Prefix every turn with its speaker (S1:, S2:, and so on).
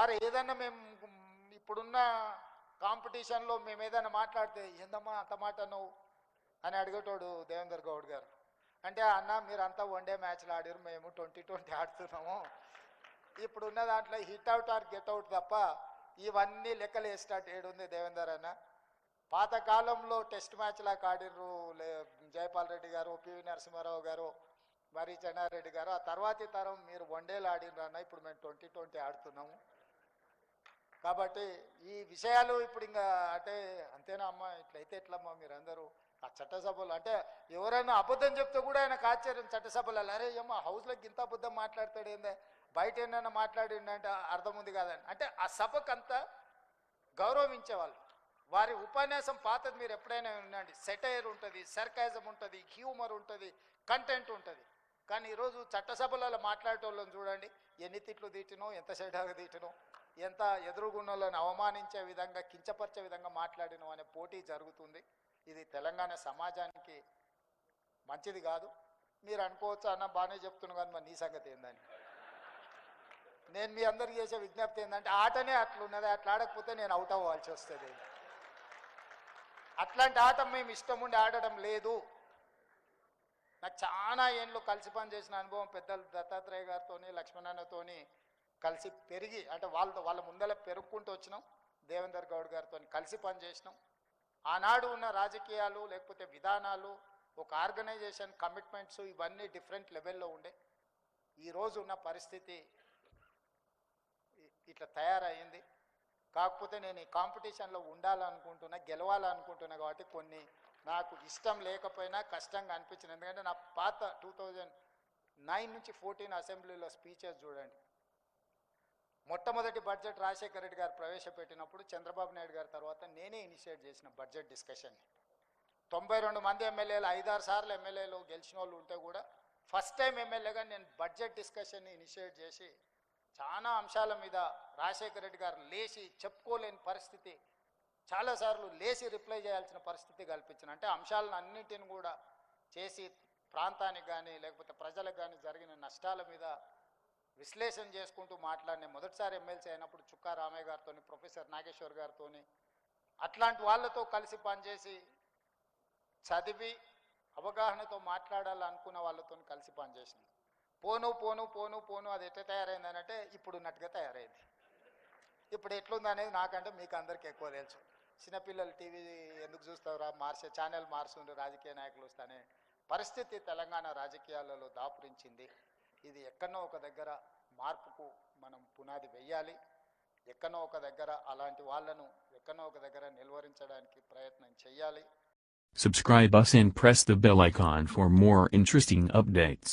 S1: మరి ఏదన్నా మేము ఇప్పుడున్న కాంపిటీషన్లో మేము ఏదైనా మాట్లాడితే ఏందమ్మా అంత మాట నువ్వు అని అడిగేటోడు దేవేందర్ గౌడ్ గారు. అంటే అన్న మీరంతా వన్డే మ్యాచ్లు ఆడారు, మేము 2020 ఆడుతున్నాము, ఇప్పుడున్న దాంట్లో hit out or get out తప్ప ఇవన్నీ లెక్కలు వేసేటట్టు ఏడుంది దేవేందర్ అన్న. పాతకాలంలో టెస్ట్ మ్యాచ్లాగా ఆడిర్రు జయపాల్ రెడ్డి గారు, పివి నరసింహారావు గారు, మరి చెన్నారెడ్డి గారు. ఆ తర్వాతి తరం మీరు వన్డేలు ఆడినరు అన్న, ఇప్పుడు మేము 2020 ఆడుతున్నాము. కాబట్టి ఈ విషయాలు ఇప్పుడు ఇంకా అంటే అంతేనా అమ్మ, ఇట్లయితే ఎట్లమ్మా మీరందరూ ఆ చట్టసభలు అంటే ఎవరైనా అబద్ధం చెప్తే కూడా ఆయనకు ఆశ్చర్యం. చట్టసభలలో అరే ఏమో హౌస్లోకి ఇంత అబద్ధం మాట్లాడతాడు ఏందే, బయట ఏమైనా మాట్లాడిండంటే అర్థం ఉంది కాదని. అంటే ఆ సభకు అంతా గౌరవించేవాళ్ళు. వారి ఉపన్యాసం పాతది మీరు ఎప్పుడైనా వినండి, సెటైర్ ఉంటుంది, సర్కాజం ఉంటుంది, హ్యూమర్ ఉంటుంది, కంటెంట్ ఉంటుంది. కానీ ఈరోజు చట్టసభలలో మాట్లాడేటోళ్ళని చూడండి, ఎన్ని తిట్లు తీటినో, ఎంత సెటాగా తీటినో, ఎంత ఎదురుగున్నోళ్ళని అవమానించే విధంగా, కించపరిచే విధంగా మాట్లాడినో అనే పోటీ జరుగుతుంది. ఇది తెలంగాణ సమాజానికి మంచిది కాదు. మీరు అనుకోవచ్చు అన్న బాగానే చెప్తున్నాను కానీ మరి నీ సంగతి ఏందని. నేను మీ అందరికి చేసే విజ్ఞప్తి ఏంటంటే ఆటనే అట్లున్నది, అట్లా ఆడకపోతే నేను అవుట్ అవ్వాల్సి వస్తుంది. అట్లాంటి ఆట మేము ఇష్టం ఉండి ఆడడం లేదు. నాకు చాలా ఏళ్ళు కలిసి పనిచేసిన అనుభవం, పెద్దలు దత్తాత్రేయ గారితో, లక్ష్మణన్నతో కలిసి పెరిగి, అంటే వాళ్ళ ముందర పెరుగుకుంటూ వచ్చినాం. దేవేందర్ గౌడ్ గారితో కలిసి పనిచేసినాం. ఆనాడు ఉన్న రాజకీయాలు లేకపోతే విధానాలు, ఒక ఆర్గనైజేషన్ కమిట్మెంట్స్ ఇవన్నీ డిఫరెంట్ లెవెల్లో ఉండే. ఈరోజు ఉన్న పరిస్థితి ఇట్లా తయారయ్యింది. కాకపోతే నేను ఈ కాంపిటీషన్లో ఉండాలనుకుంటున్నా, గెలవాలనుకుంటున్నా కాబట్టి కొన్ని నాకు ఇష్టం లేకపోయినా కష్టంగా అనిపించింది. ఎందుకంటే నా పాత 2009 నుంచి 14 అసెంబ్లీలో స్పీచెస్ చూడండి. మొట్టమొదటి బడ్జెట్ రాజశేఖర రెడ్డి గారు ప్రవేశపెట్టినప్పుడు చంద్రబాబు నాయుడు గారి తర్వాత నేనే ఇనిషియేట్ చేసిన బడ్జెట్ డిస్కషన్ని. 92 మంది ఎమ్మెల్యేలు, 5-6 సార్లు ఎమ్మెల్యేలు గెలిచిన వాళ్ళు ఉంటే కూడా ఫస్ట్ టైం ఎమ్మెల్యేగా నేను బడ్జెట్ డిస్కషన్ని ఇనిషియేట్ చేసి చాలా అంశాల మీద రాజశేఖర రెడ్డి గారు లేచి చెప్పుకోలేని పరిస్థితి, చాలాసార్లు లేచి రిప్లై చేయాల్సిన పరిస్థితి కల్పించిన. అంటే అంశాలను అన్నింటిని కూడా చేసి ప్రాంతానికి కానీ లేకపోతే ప్రజలకు కానీ జరిగిన నష్టాల మీద విశ్లేషణ చేసుకుంటూ మాట్లాడిన మొదటిసారి ఎమ్మెల్సీ అయినప్పుడు చుక్కా రామయ్య గారితో, ప్రొఫెసర్ నాగేశ్వర్ గారితో, అట్లాంటి వాళ్ళతో కలిసి పనిచేసి చదివి అవగాహనతో మాట్లాడాలనుకున్న వాళ్ళతో కలిసి పనిచేసినాం. పోను పోను పోను పోను అది ఎట్లా తయారైందని అంటే ఇప్పుడు ఉన్నట్టుగా తయారైంది. ఇప్పుడు ఎట్లుంది అనేది నాకంటే మీకు అందరికీ ఎక్కువ తెలుసు. చిన్నపిల్లలు టీవీ ఎందుకు చూస్తారా, మార్చే ఛానల్ మార్చుండ్రు రాజకీయ నాయకులు వస్తానే పరిస్థితి తెలంగాణ రాజకీయాలలో దాపురించింది. ఇది ఎక్కడో ఒక దగ్గర మార్పుకు మనం పునాది వెయ్యాలి. ఎక్కడో ఒక దగ్గర అలాంటి వాళ్ళను ఎక్కడో ఒక దగ్గర నిలువరించడానికి ప్రయత్నం చేయాలి.
S2: Subscribe us and press the bell icon for more interesting updates.